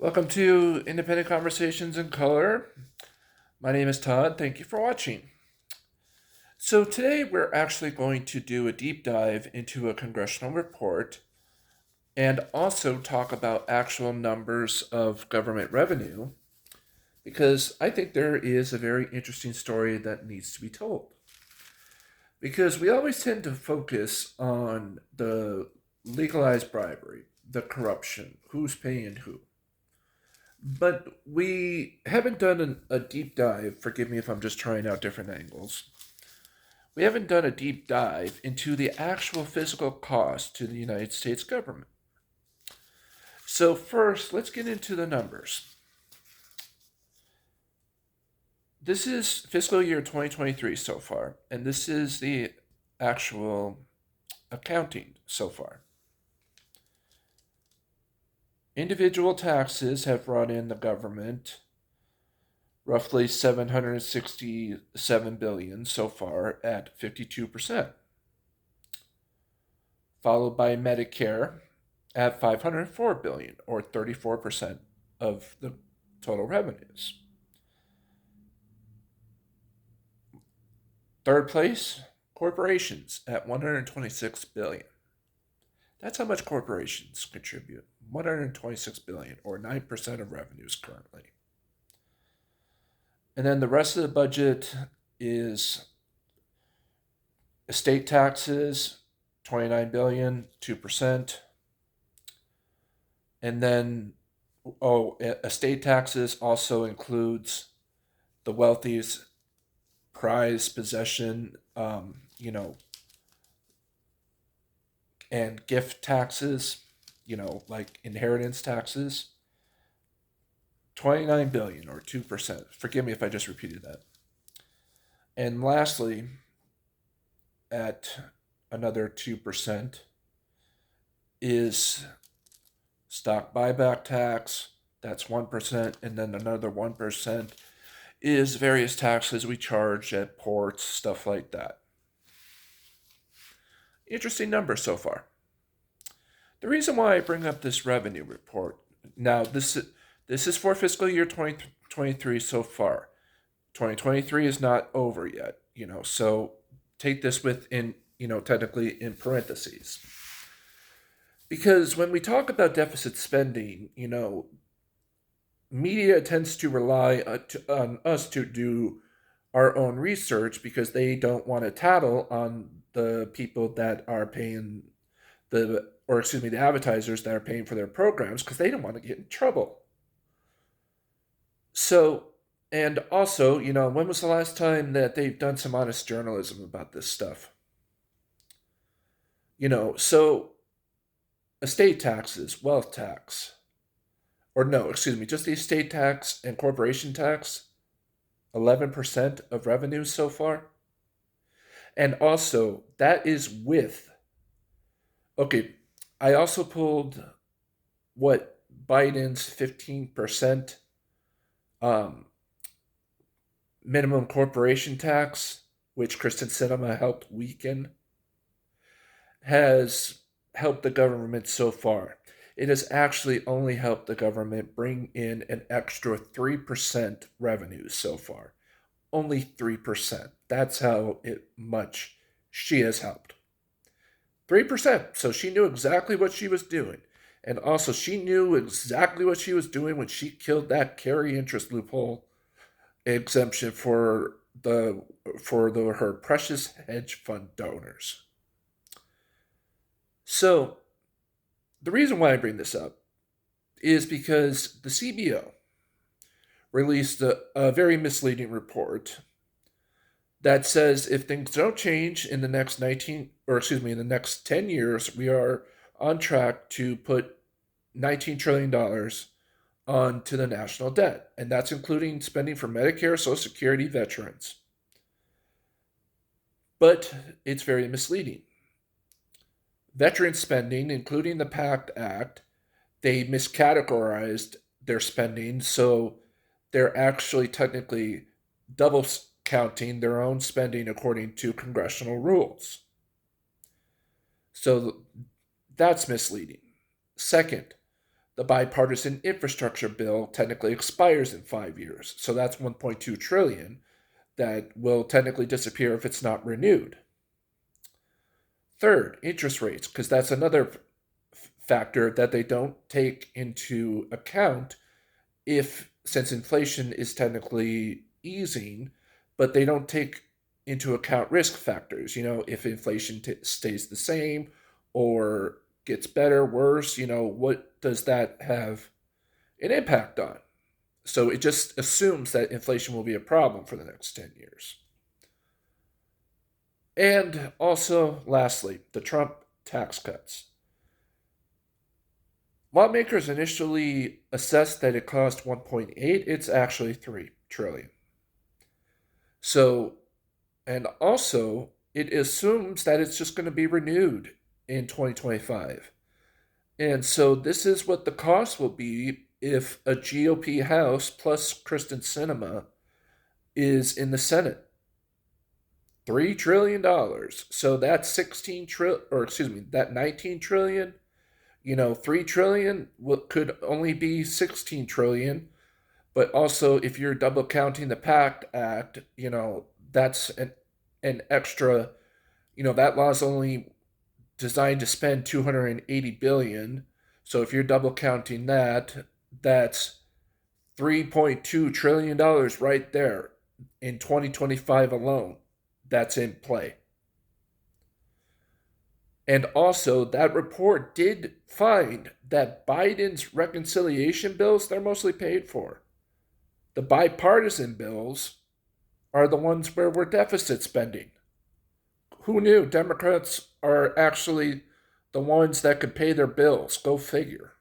Welcome to Independent Conversations in Color. My name is Todd. Thank you for watching. So, today we're actually going to do a deep dive into a congressional report and also talk about actual numbers of government revenue because I think there is a very interesting story that needs to be told. Because we always tend to focus on the legalized bribery, the corruption, who's paying who. But we haven't done a deep dive. Forgive me if I'm just trying out different angles. We haven't done a deep dive into the actual physical cost to the United States government. So, first, let's get into the numbers. This is fiscal year 2023 so far, and this is the actual accounting so far. Individual taxes have brought in the government roughly 767 billion so far at 52%, followed by Medicare at 504 billion or 34% of the total revenues. Third place, corporations at 126 billion. That's how much corporations contribute. 126 billion or 9% of revenues currently. And then the rest of the budget is estate taxes, 29 billion, 2%. And then estate taxes also includes the wealthy's prized possession, and gift taxes, like inheritance taxes. 29 billion or 2%. Forgive me if I just repeated that. And lastly, at another 2% is stock buyback tax. That's 1%. And then another 1% is various taxes we charge at ports, stuff like that. Interesting numbers so far. The reason why I bring up this revenue report, now this is for fiscal year 2023 so far. 2023 is not over yet, so take this within, technically in parentheses. Because when we talk about deficit spending, media tends to rely on us to do our own research because they don't want to tattle on the people that are paying the advertisers that are paying for their programs because they don't want to get in trouble. So, and also, when was the last time that they've done some honest journalism about this stuff? So estate taxes, wealth tax, or no, excuse me, just the estate tax and corporation tax, 11% of revenue so far. And also, that is with, okay, I also pulled what Biden's 15% minimum corporation tax, which Kristen Sinema helped weaken, has helped the government so far. It has actually only helped the government bring in an extra 3% revenue so far. Only 3%. That's how much she has helped. 3%. So she knew exactly what she was doing. And also, she knew exactly what she was doing when she killed that carry interest loophole exemption for her precious hedge fund donors. So, the reason why I bring this up is because the CBO released a very misleading report that says if things don't change in the next in the next 10 years, we are on track to put $19 trillion onto the national debt. And that's including spending for Medicare, Social Security, veterans. But it's very misleading. Veteran spending, including the PACT Act, they miscategorized their spending, so they're actually technically double counting their own spending according to congressional rules. So that's misleading. Second, The bipartisan infrastructure bill technically expires in 5 years. So that's 1.2 trillion that will technically disappear if it's not renewed. Third, interest rates, because that's another factor that they don't take into account since inflation is technically easing, but they don't take into account risk factors. If inflation stays the same or gets better, worse, what does that have an impact on? So it just assumes that inflation will be a problem for the next 10 years. And also, lastly, the Trump tax cuts. Lawmakers initially assessed that it cost 1.8, it's actually 3 trillion. So, and also it assumes that it's just going to be renewed in 2025. And so this is what the cost will be if a GOP House plus Kristen Sinema is in the Senate. $3 trillion. So that's 16 trillion, or excuse me, that 19 trillion. 3 trillion could only be 16 trillion. But also, if you're double counting the PACT Act, that's an extra. That law is only designed to spend 280 billion. So if you're double counting that, that's 3.2 trillion dollars right there in 2025 alone. That's in play. And also, that report did find that Biden's reconciliation bills, they're mostly paid for. The bipartisan bills are the ones where we're deficit spending. Who knew Democrats are actually the ones that could pay their bills? Go figure.